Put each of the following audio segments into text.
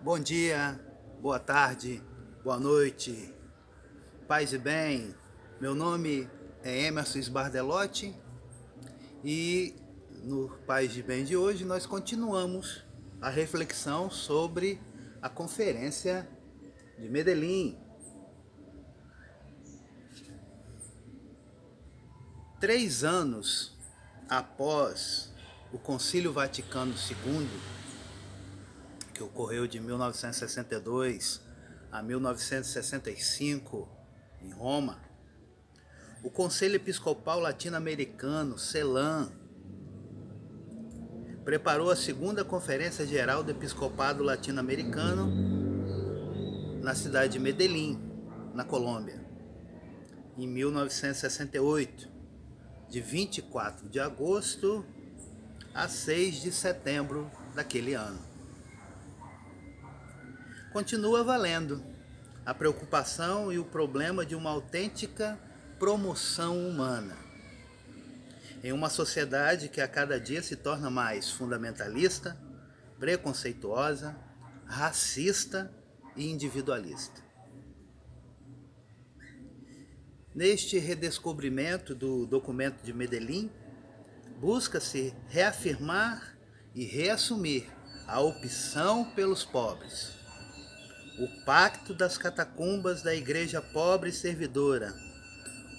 Bom dia, boa tarde, boa noite, paz e bem. Meu nome é Emerson Sbardelotti e no Paz e Bem de hoje nós continuamos a reflexão sobre a Conferência de Medellín. 3 anos após o Concílio Vaticano II, que ocorreu de 1962 a 1965 em Roma, o Conselho Episcopal Latino-Americano, CELAM, preparou a segunda Conferência Geral do Episcopado Latino-Americano na cidade de Medellín, na Colômbia, em 1968, de 24 de agosto a 6 de setembro daquele ano. Continua valendo a preocupação e o problema de uma autêntica promoção humana. Em uma sociedade que a cada dia se torna mais fundamentalista, preconceituosa, racista e individualista. Neste redescobrimento do documento de Medellín, busca-se reafirmar e reassumir a opção pelos pobres, o pacto das catacumbas da igreja pobre e servidora,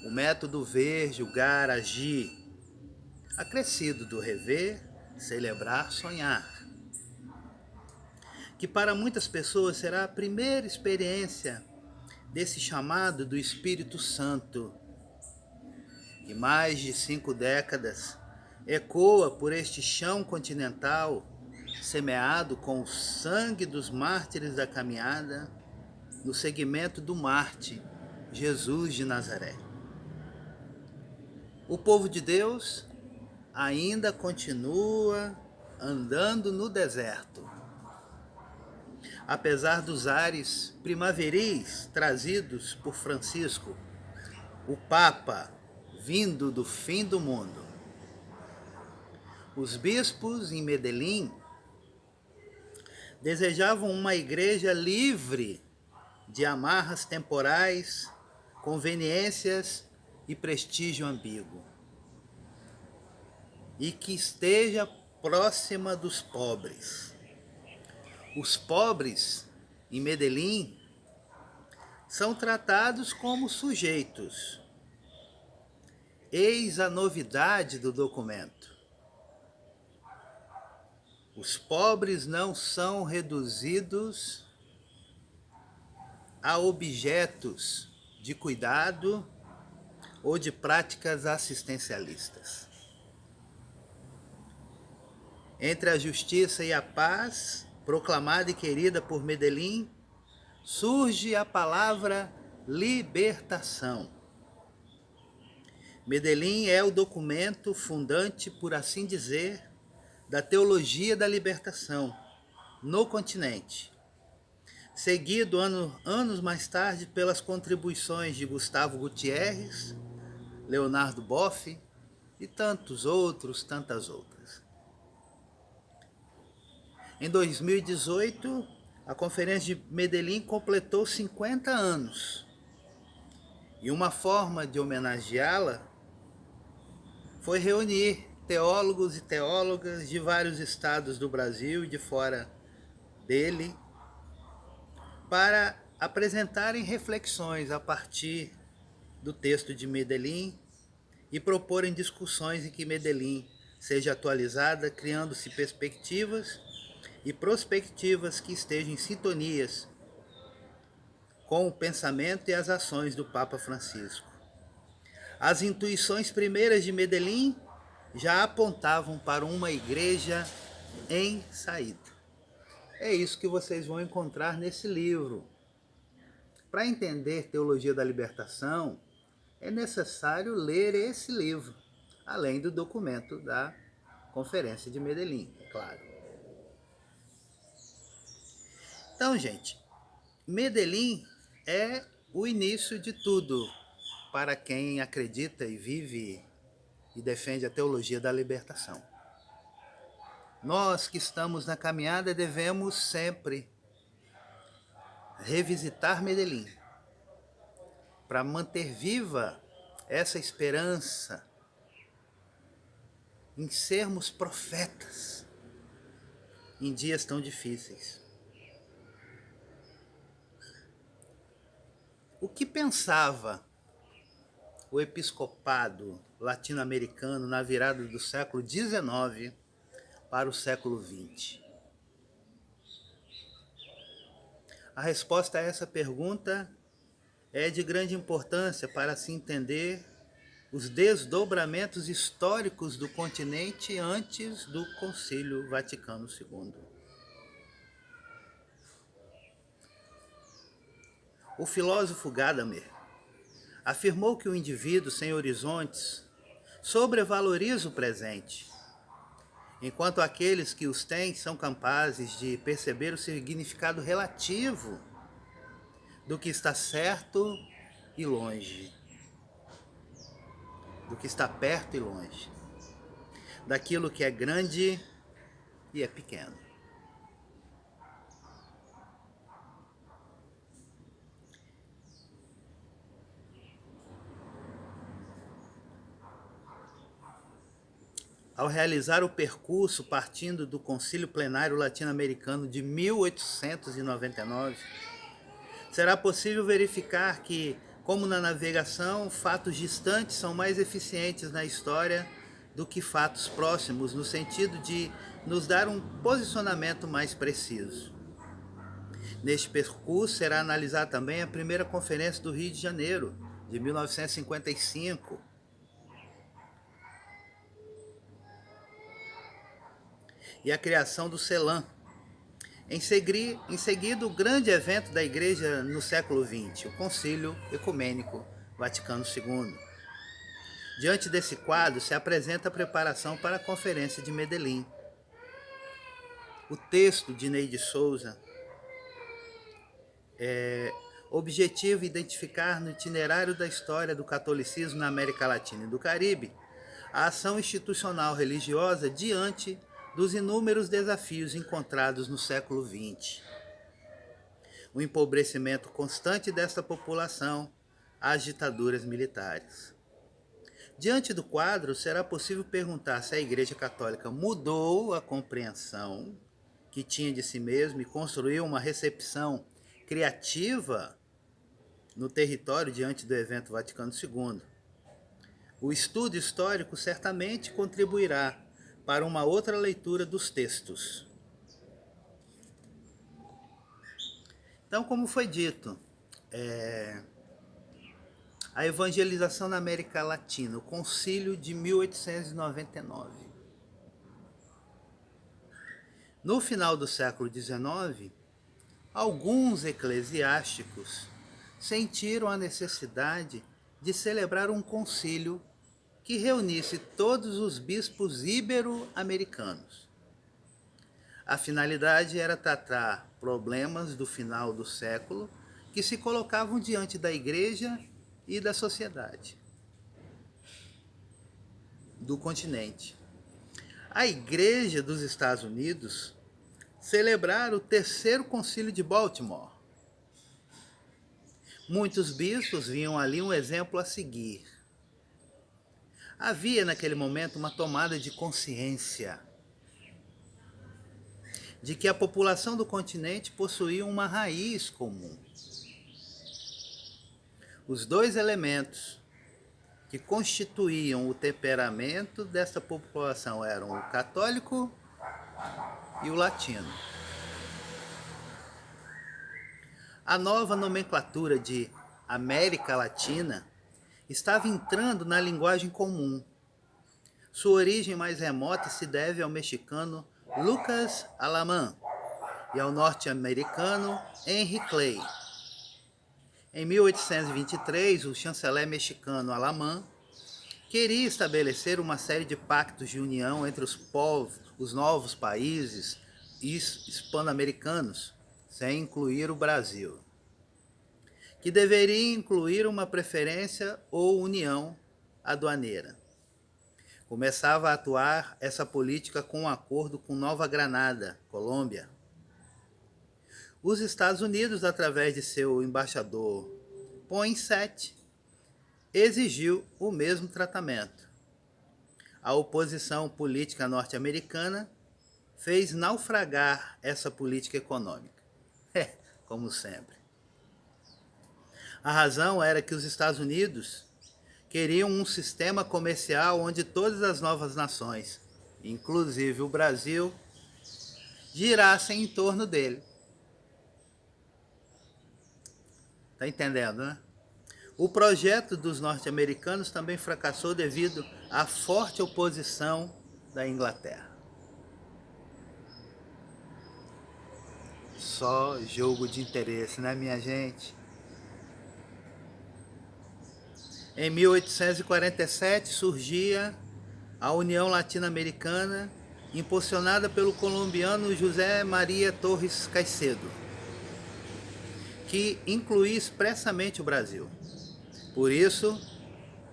o método ver, julgar, agir, acrescido do rever, celebrar, sonhar, que para muitas pessoas será a primeira experiência desse chamado do Espírito Santo, que mais de 5 décadas ecoa por este chão continental, semeado com o sangue dos mártires da caminhada, no segmento do Marte, Jesus de Nazaré. O povo de Deus ainda continua andando no deserto. Apesar dos ares primaveris trazidos por Francisco, o Papa vindo do fim do mundo. Os bispos em Medellín desejavam uma igreja livre de amarras temporais, conveniências e prestígio ambíguo, e que esteja próxima dos pobres. Os pobres em Medellín são tratados como sujeitos. Eis a novidade do documento. Os pobres não são reduzidos a objetos de cuidado ou de práticas assistencialistas. Entre a justiça e a paz, proclamada e querida por Medellín, surge a palavra libertação. Medellín é o documento fundante, por assim dizer, da teologia da libertação no continente, seguido anos mais tarde pelas contribuições de Gustavo Gutierrez, Leonardo Boff e tantas outras. Em 2018, a Conferência de Medellín completou 50 anos. E uma forma de homenageá-la foi reunir teólogos e teólogas de vários estados do Brasil e de fora dele para apresentarem reflexões a partir do texto de Medellín e proporem discussões em que Medellín seja atualizada, criando-se perspectivas e prospectivas que estejam em sintonias com o pensamento e as ações do Papa Francisco. As intuições primeiras de Medellín já apontavam para uma igreja em saída. É isso que vocês vão encontrar nesse livro. Para entender teologia da libertação, é necessário ler esse livro, além do documento da Conferência de Medellín, é claro. Então, gente, Medellín é o início de tudo para quem acredita e vive e defende a teologia da libertação. Nós que estamos na caminhada devemos sempre revisitar Medellín, para manter viva essa esperança em sermos profetas em dias tão difíceis. O que pensava o episcopado latino-americano na virada do século XIX para o século XX? A resposta a essa pergunta é de grande importância para se entender os desdobramentos históricos do continente antes do Concílio Vaticano II. O filósofo Gadamer afirmou que o indivíduo sem horizontes sobrevaloriza o presente, enquanto aqueles que os têm são capazes de perceber o significado relativo do que está certo e longe, do que está perto e longe, daquilo que é grande e é pequeno. Ao realizar o percurso partindo do Concílio Plenário Latino-Americano de 1899, será possível verificar que, como na navegação, fatos distantes são mais eficientes na história do que fatos próximos, no sentido de nos dar um posicionamento mais preciso. Neste percurso será analisada também a primeira Conferência do Rio de Janeiro, de 1955, e a criação do CELAM. Em seguida, o grande evento da Igreja no século XX, o Concílio Ecumênico Vaticano II. Diante desse quadro, se apresenta a preparação para a Conferência de Medellín. O texto de Ney de Souza objetivo identificar no itinerário da história do catolicismo na América Latina e do Caribe a ação institucional religiosa diante dos inúmeros desafios encontrados no século XX. O empobrecimento constante desta população, as ditaduras militares. Diante do quadro, será possível perguntar se a Igreja Católica mudou a compreensão que tinha de si mesma e construiu uma recepção criativa no território diante do evento Vaticano II. O estudo histórico certamente contribuirá para uma outra leitura dos textos. Então, como foi dito, a evangelização na América Latina, o Concílio de 1899. No final do século XIX, alguns eclesiásticos sentiram a necessidade de celebrar um concílio que reunisse todos os bispos ibero-americanos. A finalidade era tratar problemas do final do século que se colocavam diante da Igreja e da sociedade do continente. A Igreja dos Estados Unidos celebrara o terceiro concílio de Baltimore. Muitos bispos viam ali um exemplo a seguir. Havia naquele momento uma tomada de consciência de que a população do continente possuía uma raiz comum. Os dois elementos que constituíam o temperamento dessa população eram o católico e o latino. A nova nomenclatura de América Latina estava entrando na linguagem comum. Sua origem mais remota se deve ao mexicano Lucas Alamán e ao norte-americano Henry Clay. Em 1823, o chanceler mexicano Alamán queria estabelecer uma série de pactos de união entre os novos países hispano-americanos, sem incluir o Brasil, que deveria incluir uma preferência ou união aduaneira. Começava a atuar essa política com um acordo com Nova Granada, Colômbia. os Estados Unidos, através de seu embaixador Poinsett, exigiu o mesmo tratamento. A oposição política norte-americana fez naufragar essa política econômica. Como sempre. A razão era que os Estados Unidos queriam um sistema comercial onde todas as novas nações, inclusive o Brasil, girassem em torno dele. Tá entendendo, né? O projeto dos norte-americanos também fracassou devido à forte oposição da Inglaterra. Só jogo de interesse, né, minha gente? Em 1847 surgia a União Latino-Americana, impulsionada pelo colombiano José Maria Torres Caicedo, que incluía expressamente o Brasil. Por isso,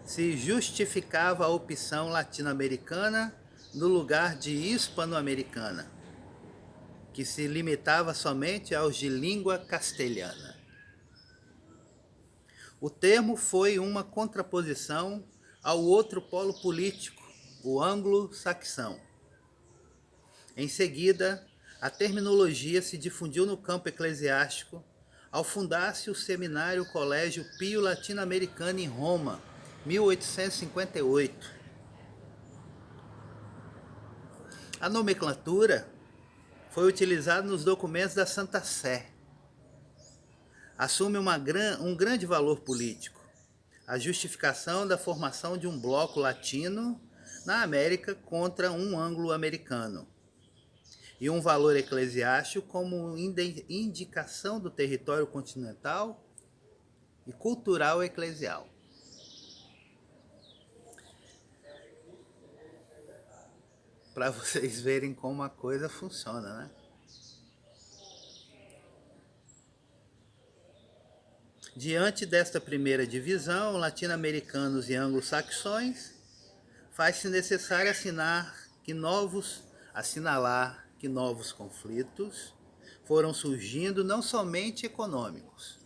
se justificava a opção latino-americana no lugar de hispano-americana, que se limitava somente aos de língua castelhana. O termo foi uma contraposição ao outro polo político, o anglo-saxão. Em seguida, a terminologia se difundiu no campo eclesiástico ao fundar-se o Seminário Colégio Pio Latino-Americano em Roma, 1858. A nomenclatura foi utilizada nos documentos da Santa Sé. Assume um grande valor político, a justificação da formação de um bloco latino na América contra um anglo-americano, e um valor eclesiástico como indicação do território continental e cultural eclesial. Para vocês verem como a coisa funciona, né? Diante desta primeira divisão, latino-americanos e anglo-saxões, faz-se necessário assinalar que novos conflitos foram surgindo não somente econômicos,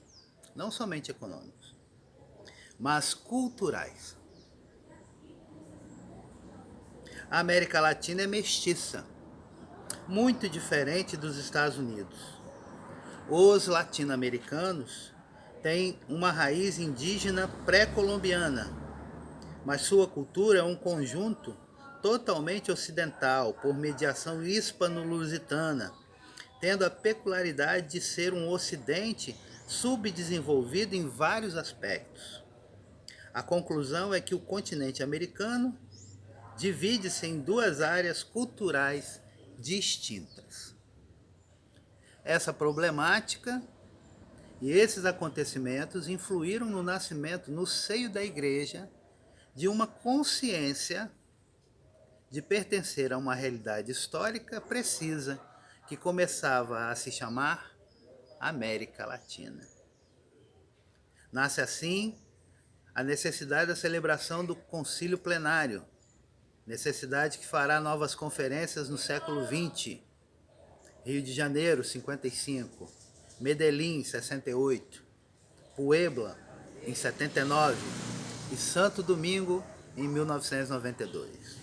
mas culturais. A América Latina é mestiça, muito diferente dos Estados Unidos. Os latino-americanos têm uma raiz indígena pré-colombiana, mas sua cultura é um conjunto totalmente ocidental, por mediação hispano-lusitana, tendo a peculiaridade de ser um ocidente subdesenvolvido em vários aspectos. A conclusão é que o continente americano divide-se em duas áreas culturais distintas. Essa problemática e esses acontecimentos influíram no nascimento, no seio da igreja, de uma consciência de pertencer a uma realidade histórica precisa, que começava a se chamar América Latina. Nasce assim a necessidade da celebração do concílio plenário, necessidade que fará novas conferências no século XX. Rio de Janeiro, 55, Medellín, 68, Puebla, em 79 e Santo Domingo, em 1992.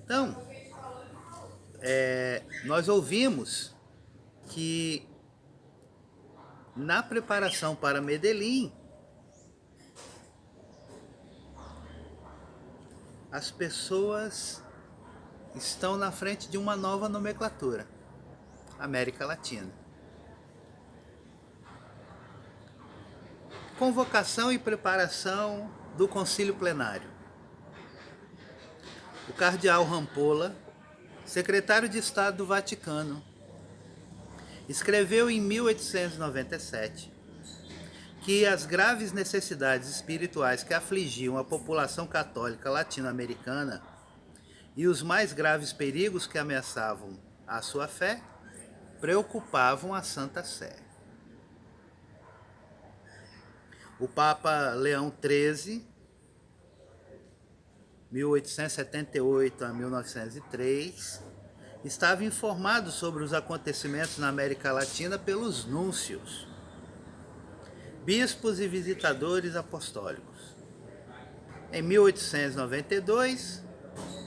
Então, nós ouvimos que na preparação para Medellín, as pessoas estão na frente de uma nova nomenclatura, América Latina. Convocação e preparação do concílio plenário. O cardeal Rampolla, secretário de Estado do Vaticano, escreveu em 1897 que as graves necessidades espirituais que afligiam a população católica latino-americana e os mais graves perigos que ameaçavam a sua fé preocupavam a Santa Sé. O Papa Leão XIII, 1878 a 1903, estava informado sobre os acontecimentos na América Latina pelos núncios, bispos e visitadores apostólicos. Em 1892,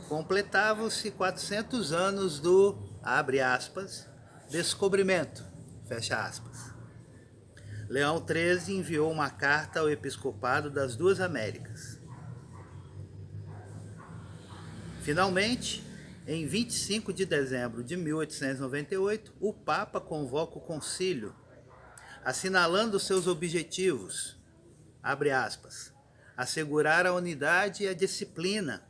completavam-se 400 anos do, abre aspas, descobrimento, fecha aspas. Leão XIII enviou uma carta ao episcopado das duas Américas. Finalmente, em 25 de dezembro de 1898, o Papa convoca o concílio, assinalando seus objetivos, abre aspas, assegurar a unidade e a disciplina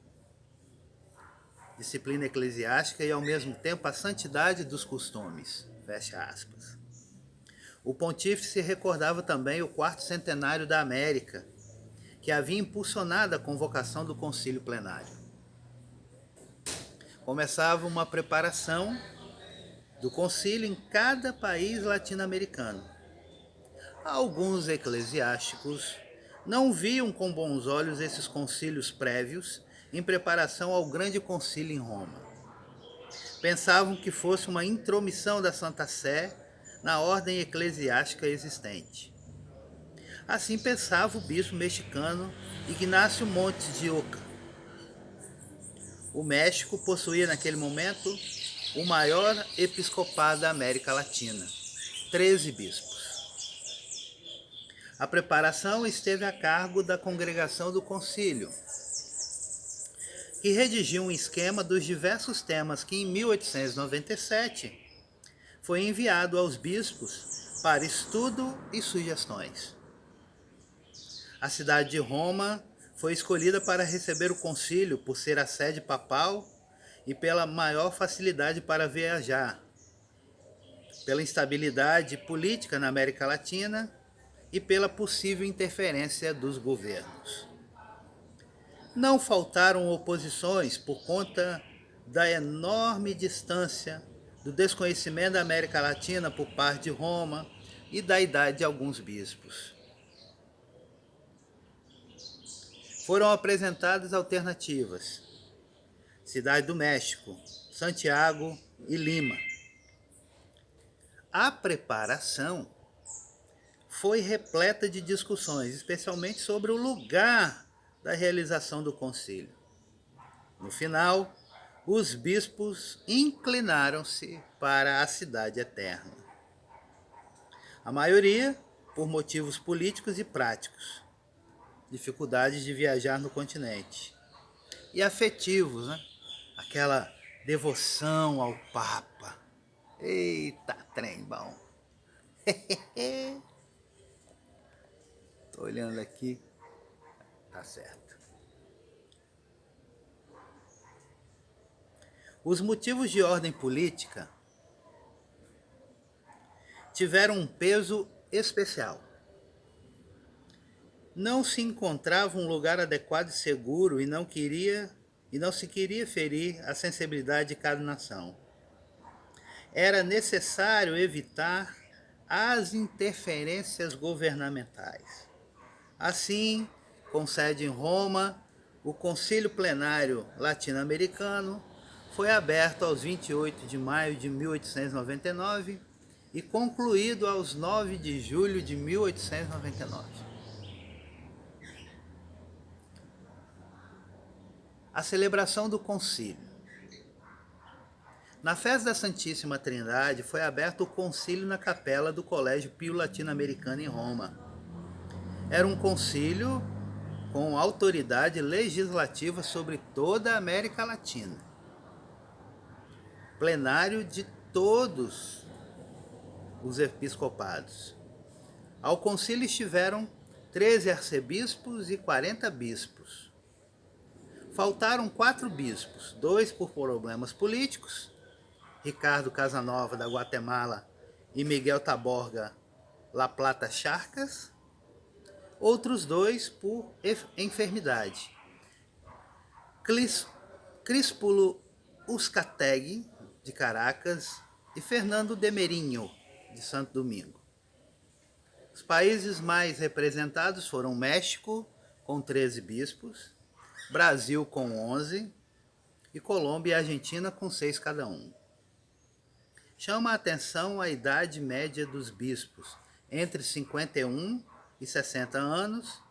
eclesiástica e ao mesmo tempo a santidade dos costumes, fecha aspas. O pontífice recordava também o 4º centenário da América, que havia impulsionado a convocação do concílio plenário. Começava uma preparação do concílio em cada país latino-americano. Alguns eclesiásticos não viam com bons olhos esses concílios prévios em preparação ao grande concílio em Roma. Pensavam que fosse uma intromissão da Santa Sé na ordem eclesiástica existente. Assim pensava o bispo mexicano Ignacio Montes de Oca. O México possuía naquele momento o maior episcopado da América Latina, 13 bispos. A preparação esteve a cargo da congregação do concílio, que redigiu um esquema dos diversos temas que em 1897 foi enviado aos bispos para estudo e sugestões. A cidade de Roma foi escolhida para receber o concílio por ser a sede papal e pela maior facilidade para viajar, pela instabilidade política na América Latina e pela possível interferência dos governos. Não faltaram oposições por conta da enorme distância, do desconhecimento da América Latina por parte de Roma e da idade de alguns bispos. Foram apresentadas alternativas: Cidade do México, Santiago e Lima. A preparação foi repleta de discussões, especialmente sobre o lugar da realização do concílio. No final, os bispos inclinaram-se para a Cidade Eterna. A maioria por motivos políticos e práticos, dificuldades de viajar no continente, e afetivos, né? Aquela devoção ao Papa. Eita, trem bom. Tô olhando aqui, tá certo. Os motivos de ordem política tiveram um peso especial. Não se encontrava um lugar adequado e seguro e não se queria ferir a sensibilidade de cada nação. Era necessário evitar as interferências governamentais. Assim, com sede em Roma, o Concílio Plenário Latino-Americano foi aberto aos 28 de maio de 1899 e concluído aos 9 de julho de 1899. A celebração do concílio. Na festa da Santíssima Trindade foi aberto o concílio na capela do Colégio Pio Latino-Americano em Roma. Era um concílio com autoridade legislativa sobre toda a América Latina. Plenário de todos os episcopados. Ao concílio estiveram 13 arcebispos e 40 bispos. Faltaram 4 bispos, 2 por problemas políticos, Ricardo Casanova da Guatemala e Miguel Taborga La Plata Charcas, outros 2 por enfermidade, Críspulo Uzcategui de Caracas e Fernando Demerinho de Santo Domingo. Os países mais representados foram México, com 13 bispos, Brasil com 11 e Colômbia e Argentina com 6 cada um. chama a atenção a idade média dos bispos, entre 51 e 60 anos,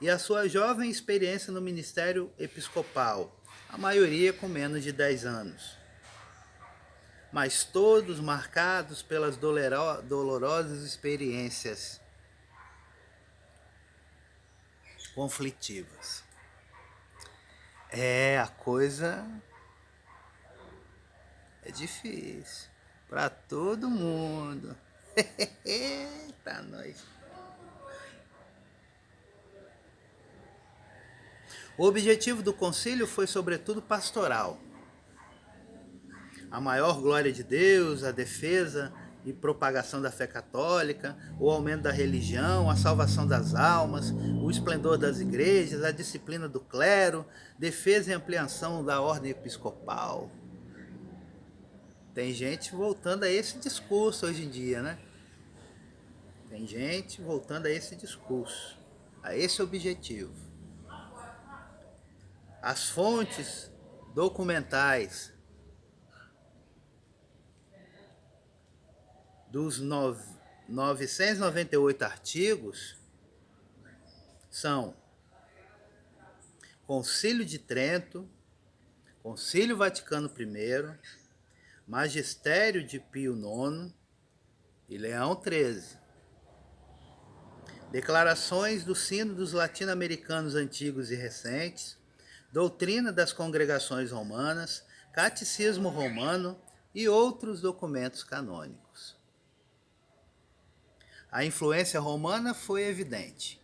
e a sua jovem experiência no ministério episcopal, a maioria com menos de 10 anos. Mas todos marcados pelas dolorosas experiências conflitivas. A coisa é difícil para todo mundo. Eita, nós. O objetivo do concílio foi sobretudo pastoral. A maior glória de Deus, a defesa e propagação da fé católica, o aumento da religião, a salvação das almas, o esplendor das igrejas, a disciplina do clero, defesa e ampliação da ordem episcopal. Tem gente voltando a esse discurso hoje em dia, né? Tem gente voltando a esse discurso, a esse objetivo. As fontes documentais dos 998 artigos são Concílio de Trento, Concílio Vaticano I, Magistério de Pio IX e Leão XIII. Declarações do Sínodo dos Latino-Americanos Antigos e Recentes, Doutrina das Congregações Romanas, Catecismo Romano e outros documentos canônicos. A influência romana foi evidente,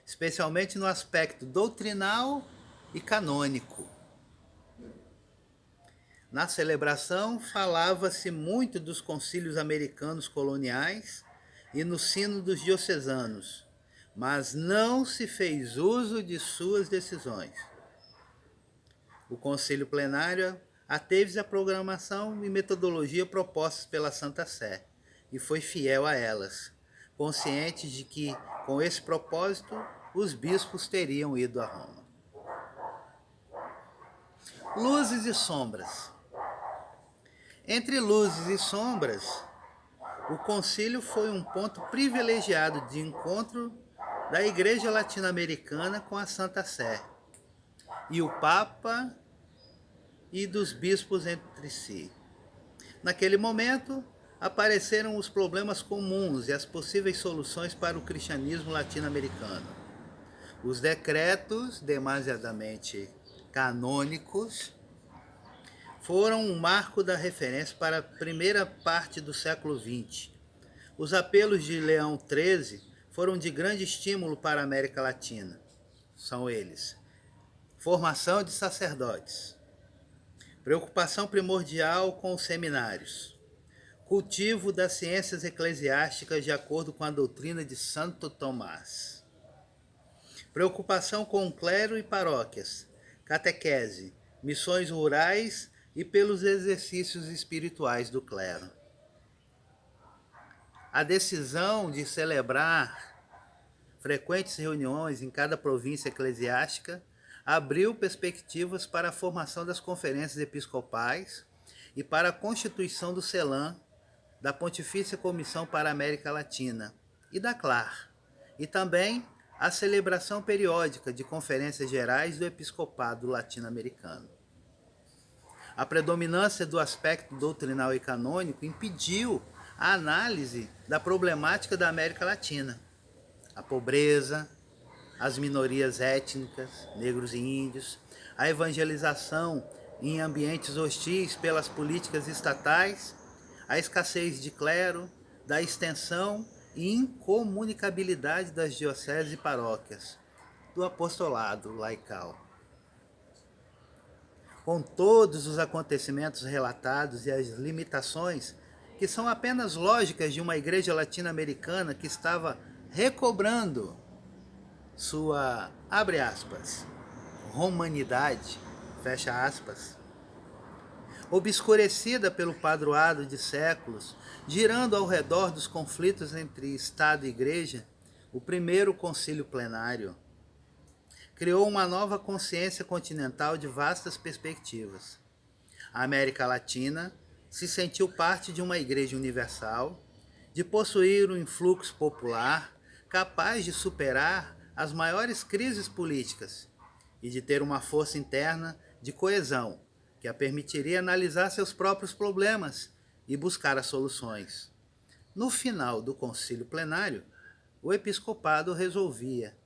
especialmente no aspecto doutrinal e canônico. Na celebração, falava-se muito dos concílios americanos coloniais e nos sínodos diocesanos, mas não se fez uso de suas decisões. O concílio plenário ateve-se à programação e metodologia propostas pela Santa Sé e foi fiel a elas, consciente de que, com esse propósito, os bispos teriam ido a Roma. Luzes e sombras. Entre luzes e sombras, o concílio foi um ponto privilegiado de encontro da Igreja Latino-Americana com a Santa Sé, e o Papa e dos bispos entre si. Naquele momento, apareceram os problemas comuns e as possíveis soluções para o cristianismo latino-americano. Os decretos, demasiadamente canônicos, foram um marco da referência para a primeira parte do século XX. Os apelos de Leão XIII foram de grande estímulo para a América Latina. São eles: formação de sacerdotes, preocupação primordial com os seminários, cultivo das ciências eclesiásticas de acordo com a doutrina de Santo Tomás, preocupação com o clero e paróquias, catequese, missões rurais e pelos exercícios espirituais do clero. A decisão de celebrar frequentes reuniões em cada província eclesiástica abriu perspectivas para a formação das conferências episcopais e para a constituição do CELAM, da Pontifícia Comissão para a América Latina, e da CLAR, e também a celebração periódica de conferências gerais do episcopado latino-americano. A predominância do aspecto doutrinal e canônico impediu a análise da problemática da América Latina, a pobreza, as minorias étnicas, negros e índios, a evangelização em ambientes hostis pelas políticas estatais, a escassez de clero, da extensão e incomunicabilidade das dioceses e paróquias, do apostolado laical. Com todos os acontecimentos relatados e as limitações, que são apenas lógicas de uma igreja latino-americana que estava recobrando sua, abre aspas, romanidade, fecha aspas, obscurecida pelo padroado de séculos, girando ao redor dos conflitos entre Estado e Igreja, o primeiro concílio plenário criou uma nova consciência continental de vastas perspectivas. A América Latina se sentiu parte de uma igreja universal, de possuir um influxo popular capaz de superar as maiores crises políticas e de ter uma força interna de coesão que a permitiria analisar seus próprios problemas e buscar as soluções. No final do concílio plenário, o episcopado resolvia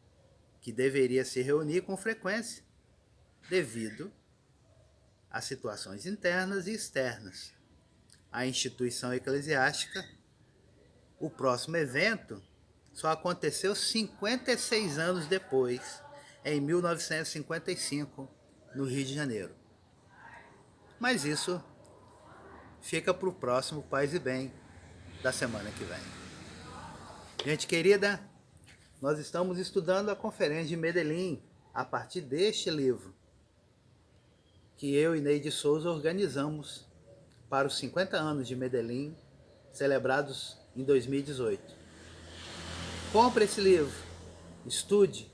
que deveria se reunir com frequência, devido a situações internas e externas. A instituição eclesiástica, o próximo evento só aconteceu 56 anos depois, em 1955, no Rio de Janeiro. Mas isso fica para o próximo Paz e Bem da semana que vem. Gente querida, nós estamos estudando a Conferência de Medellín a partir deste livro que eu e Neide Souza organizamos para os 50 anos de Medellín, celebrados em 2018. Compre esse livro, estude.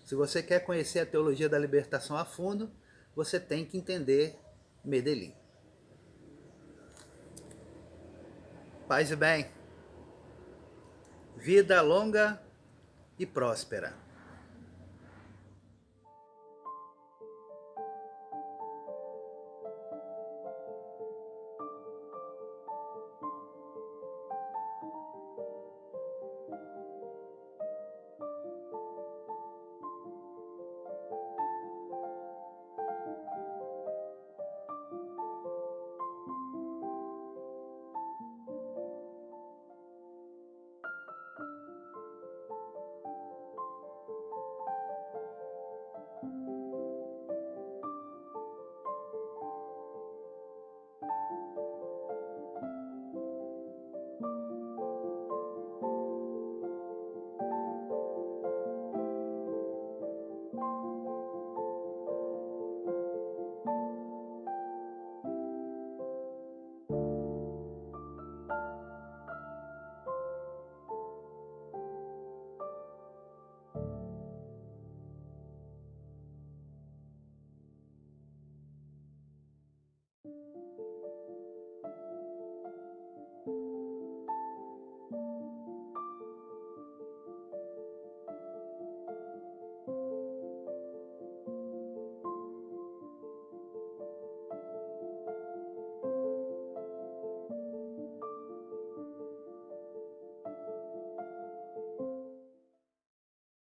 Se você quer conhecer a teologia da libertação a fundo, você tem que entender Medellín. Paz e bem. Vida longa e próspera.